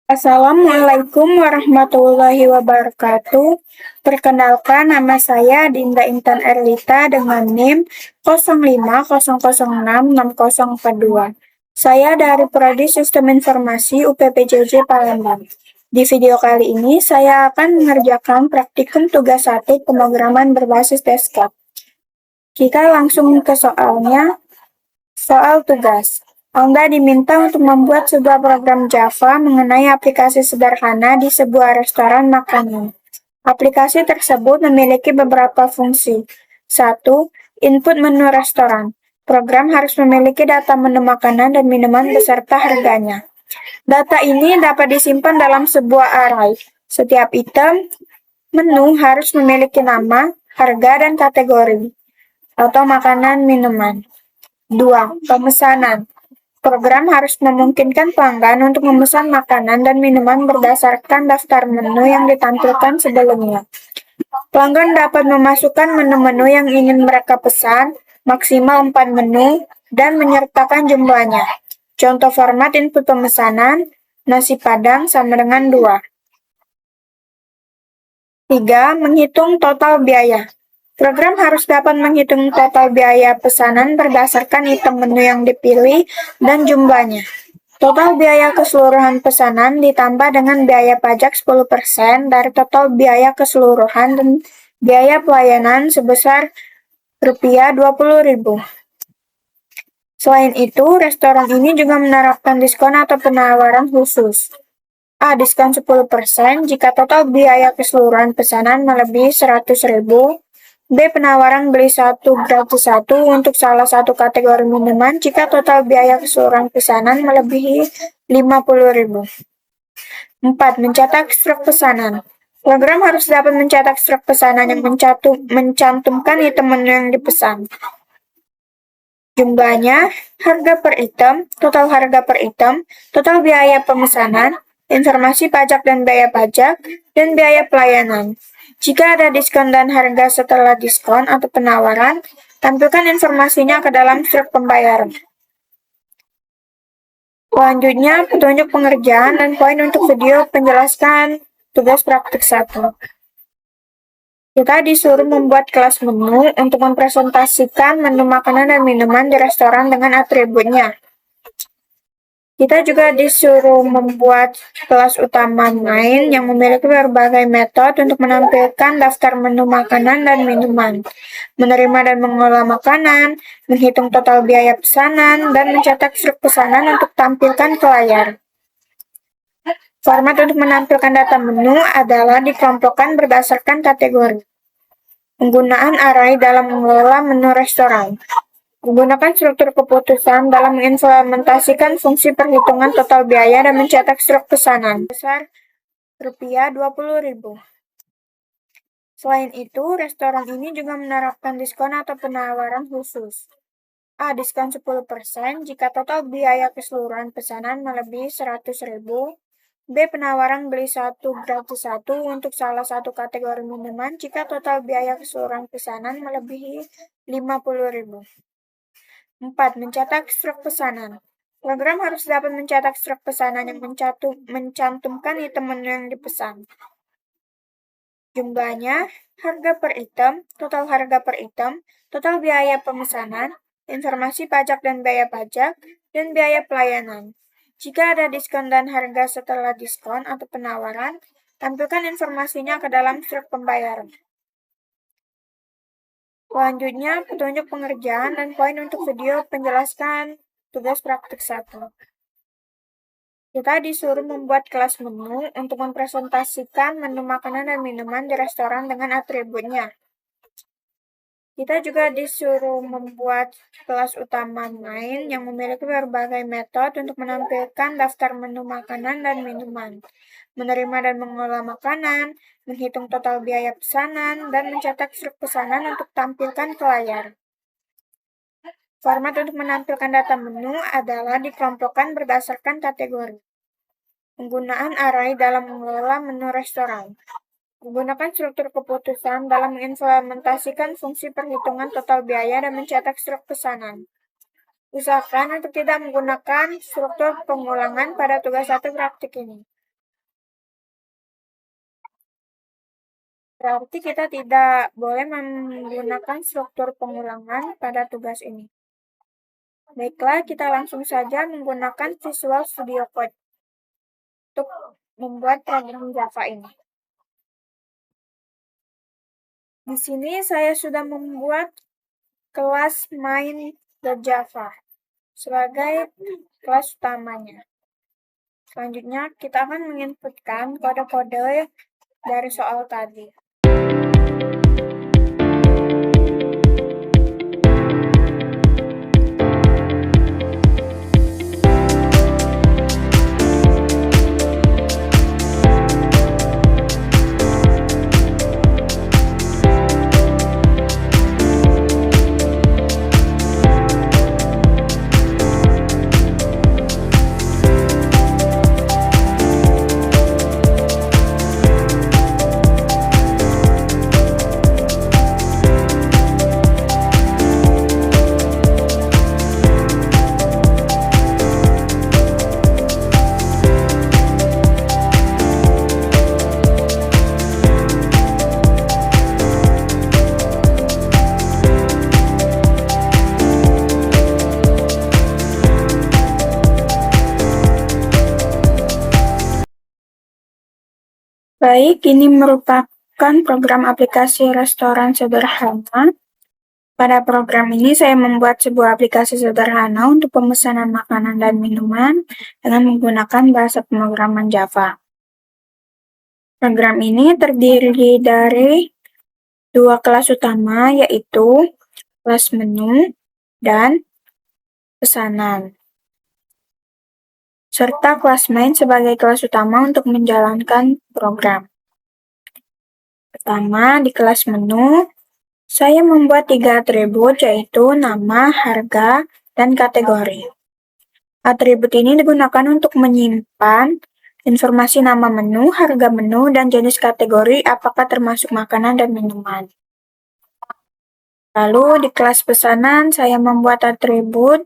Assalamualaikum warahmatullahi wabarakatuh. Perkenalkan, nama saya Dinda Intan Erlita dengan NIM 0500664042. Saya dari Prodi Sistem Informasi UPPJJ Palembang. Di video kali ini, saya akan mengerjakan praktikum tugas 1 pemrograman berbasis desktop. Kita langsung ke soalnya. Soal tugas. Anda diminta untuk membuat sebuah program Java mengenai aplikasi sederhana di sebuah restoran makanan. Aplikasi tersebut memiliki beberapa fungsi. 1. Input menu restoran. Program harus memiliki data menu makanan dan minuman beserta harganya. Data ini dapat disimpan dalam sebuah array. Setiap item menu harus memiliki nama, harga, dan kategori atau makanan minuman. 2. Pemesanan. Program harus memungkinkan pelanggan untuk memesan makanan dan minuman berdasarkan daftar menu yang ditampilkan sebelumnya. Pelanggan dapat memasukkan menu-menu yang ingin mereka pesan, maksimal 4 menu, dan menyertakan jumlahnya. Contoh format input pemesanan, nasi padang sama dengan 2. 3. Menghitung total biaya. Program harus dapat menghitung total biaya pesanan berdasarkan item menu yang dipilih dan jumlahnya. Total biaya keseluruhan pesanan ditambah dengan biaya pajak 10% dari total biaya keseluruhan dan biaya pelayanan sebesar Rp20.000. Selain itu, restoran ini juga menerapkan diskon atau penawaran khusus. A. Diskon 10% jika total biaya keseluruhan pesanan melebihi Rp100.000. B. Penawaran beli satu gratis satu untuk salah satu kategori minuman jika total biaya keseluruhan pesanan melebihi Rp50.000. 4. Mencetak struk pesanan. Program harus dapat mencetak struk pesanan yang mencantumkan item menu yang dipesan. Jumlahnya, harga per item, total harga per item, total biaya pemesanan, informasi pajak dan biaya pajak, dan biaya pelayanan. Jika ada diskon dan harga setelah diskon atau penawaran, tampilkan informasinya ke dalam struk pembayaran. Selanjutnya, petunjuk pengerjaan dan poin untuk video penjelasan tugas praktik 1. Kita disuruh membuat kelas menu untuk mempresentasikan menu makanan dan minuman di restoran dengan atributnya. Kita juga disuruh membuat kelas utama main yang memiliki berbagai metode untuk menampilkan daftar menu makanan dan minuman, menerima dan mengolah makanan, menghitung total biaya pesanan, dan mencetak struk pesanan untuk tampilkan ke layar. Format untuk menampilkan data menu adalah dikelompokkan berdasarkan kategori. Penggunaan array dalam mengelola menu restoran. Menggunakan struktur keputusan dalam mengimplementasikan fungsi perhitungan total biaya dan mencetak struk pesanan besar Rp20.000. Selain itu, restoran ini juga menerapkan diskon atau penawaran khusus. A. Diskon 10% jika total biaya keseluruhan pesanan melebihi Rp100.000. B. Penawaran beli satu gratis satu untuk salah satu kategori minuman jika total biaya keseluruhan pesanan melebihi Rp50.000. 4. Mencetak struk pesanan. Program harus dapat mencetak struk pesanan yang mencantumkan item menu yang dipesan. Jumlahnya, harga per item, total harga per item, total biaya pemesanan, informasi pajak dan biaya pajak, dan biaya pelayanan. Jika ada diskon dan harga setelah diskon atau penawaran, tampilkan informasinya ke dalam struk pembayaran. Selanjutnya, petunjuk pengerjaan dan poin untuk video penjelasan tugas praktik 1. Kita disuruh membuat kelas menu untuk mempresentasikan menu makanan dan minuman di restoran dengan atributnya. Kita juga disuruh membuat kelas utama main yang memiliki berbagai metode untuk menampilkan daftar menu makanan dan minuman, menerima dan mengolah makanan, menghitung total biaya pesanan, dan mencetak struk pesanan untuk tampilkan ke layar. Format untuk menampilkan data menu adalah dikelompokkan berdasarkan kategori. Penggunaan array dalam mengelola menu restoran. Menggunakan struktur keputusan dalam mengimplementasikan fungsi perhitungan total biaya dan mencetak struk pesanan. Usahakan untuk tidak menggunakan struktur pengulangan pada tugas 1 praktik ini. Berarti kita tidak boleh menggunakan struktur pengulangan pada tugas ini. Baiklah, kita langsung saja menggunakan Visual Studio Code untuk membuat program Java ini. Di sini saya sudah membuat kelas main.java sebagai kelas utamanya. Selanjutnya, kita akan menginputkan kode-kode dari soal tadi. Baik, ini merupakan program aplikasi restoran sederhana. Pada program ini saya membuat sebuah aplikasi sederhana untuk pemesanan makanan dan minuman dengan menggunakan bahasa pemrograman Java. Program ini terdiri dari dua kelas utama, yaitu kelas menu dan pesanan, serta kelas main sebagai kelas utama untuk menjalankan program. Pertama, di kelas menu, saya membuat 3 atribut, yaitu nama, harga, dan kategori. Atribut ini digunakan untuk menyimpan informasi nama menu, harga menu, dan jenis kategori apakah termasuk makanan dan minuman. Lalu di kelas pesanan, saya membuat atribut,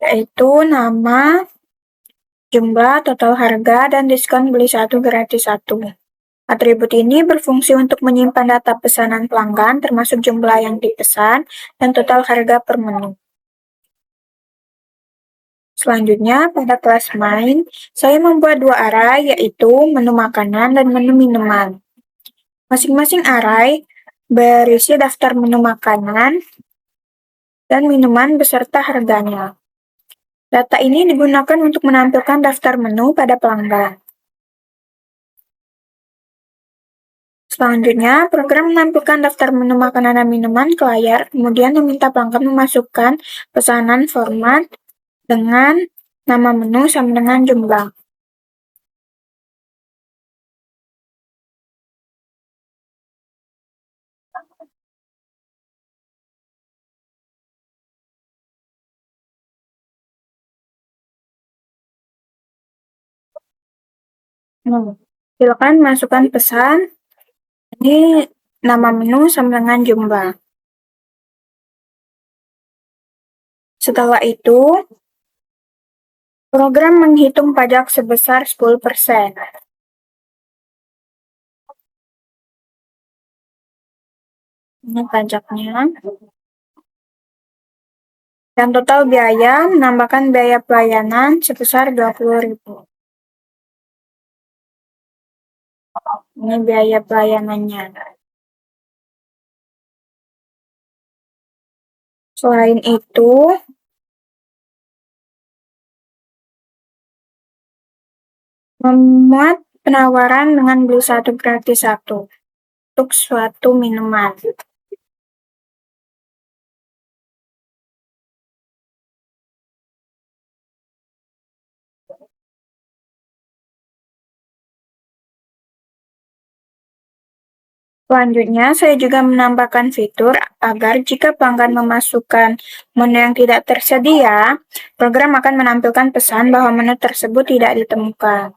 yaitu nama, jumlah, total harga, dan diskon beli 1 gratis 1. Atribut ini berfungsi untuk menyimpan data pesanan pelanggan, termasuk jumlah yang dipesan dan total harga per menu. Selanjutnya, pada kelas main, saya membuat 2 array, yaitu menu makanan dan menu minuman. Masing-masing array berisi daftar menu makanan dan minuman beserta harganya. Data ini digunakan untuk menampilkan daftar menu pada pelanggan. Selanjutnya, program menampilkan daftar menu makanan dan minuman ke layar, kemudian meminta pelanggan memasukkan pesanan format dengan nama menu sama dengan jumlah. Silakan masukkan pesan. Ini nama menu sama dengan jumlah. Setelah itu, program menghitung pajak sebesar 10%. Ini pajaknya. Dan total biaya menambahkan biaya pelayanan sebesar 20.000. Ini biaya pelayanannya. Selain itu, memuat penawaran dengan beli 1 gratis 1 untuk suatu minuman. Selanjutnya, saya juga menambahkan fitur agar jika pelanggan memasukkan menu yang tidak tersedia, program akan menampilkan pesan bahwa menu tersebut tidak ditemukan.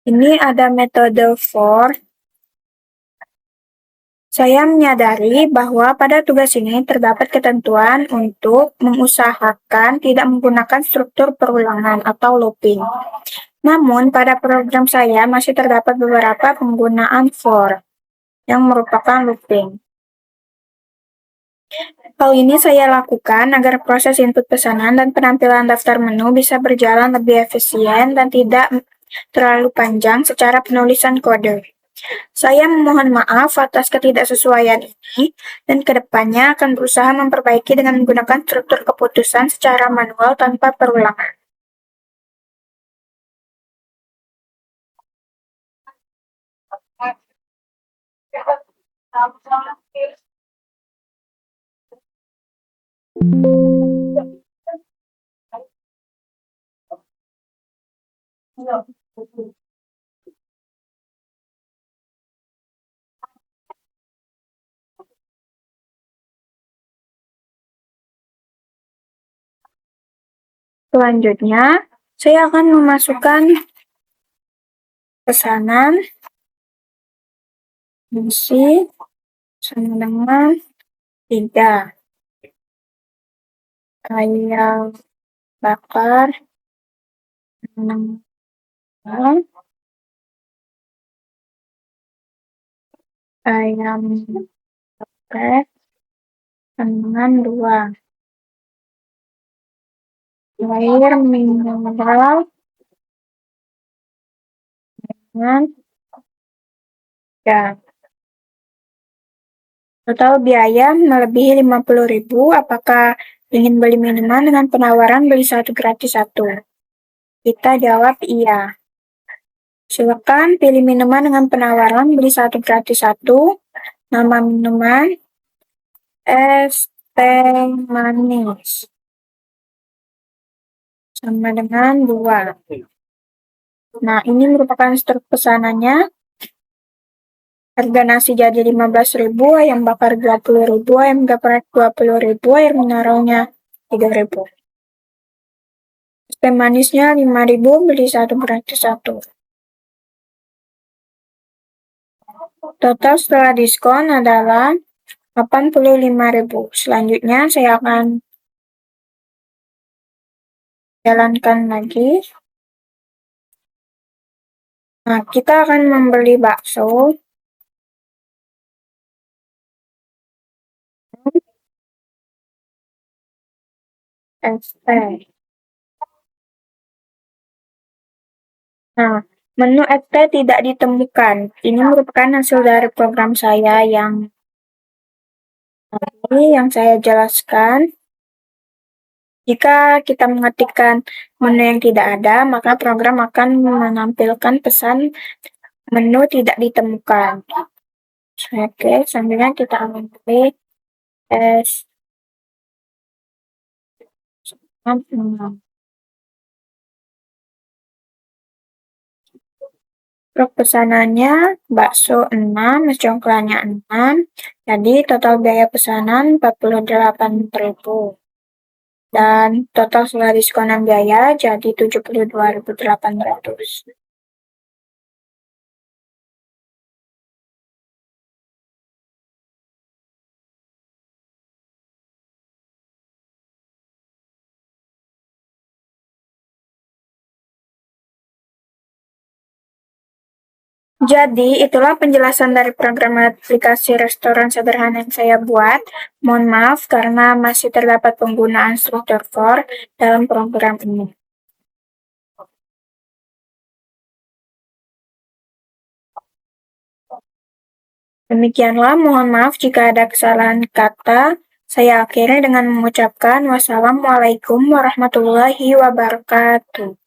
Ini ada metode for Saya menyadari bahwa pada tugas ini terdapat ketentuan untuk mengusahakan tidak menggunakan struktur perulangan atau looping. Namun, pada program saya masih terdapat beberapa penggunaan for yang merupakan looping. Hal ini saya lakukan agar proses input pesanan dan penampilan daftar menu bisa berjalan lebih efisien dan tidak terlalu panjang secara penulisan kode. Saya memohon maaf atas ketidaksesuaian ini dan kedepannya akan berusaha memperbaiki dengan menggunakan struktur keputusan secara manual tanpa perulangan. Selanjutnya, saya akan memasukkan pesanan isi sama dengan 3 ayam bakar 6 ayam geprek dengan 2 air mineral dengan 3. Total biaya melebihi 50.000. Apakah ingin beli minuman dengan penawaran beli satu gratis satu? Kita jawab iya. Silakan pilih minuman dengan penawaran beli satu gratis satu. Nama minuman es teh manis sama dengan 2. Nah, ini merupakan struk pesanannya. Harga nasi jadi 15.000, ayam bakar 20.000, ayam geprek 20.000, air mineralnya 3.000. Es teh manisnya 5.000, beli satu gratis satu. Total setelah diskon adalah 85.000. Selanjutnya saya akan jalankan lagi. Nah, kita akan membeli bakso. Es teh. Nah, menu es teh tidak ditemukan. Ini merupakan hasil dari program saya yang saya jelaskan. Jika kita mengetikkan menu yang tidak ada, maka program akan menampilkan pesan menu tidak ditemukan. Oke, selanjutnya kita akan pilih es 6. Truk pesanannya bakso 6, es congklaknya 6. Jadi total biaya pesanan 48.000. Dan total setelah diskonan biaya jadi 72.800. Jadi, itulah penjelasan dari program aplikasi restoran sederhana yang saya buat. Mohon maaf karena masih terdapat penggunaan struktur for dalam program ini. Demikianlah, mohon maaf jika ada kesalahan kata. Saya akhiri dengan mengucapkan wassalamualaikum warahmatullahi wabarakatuh.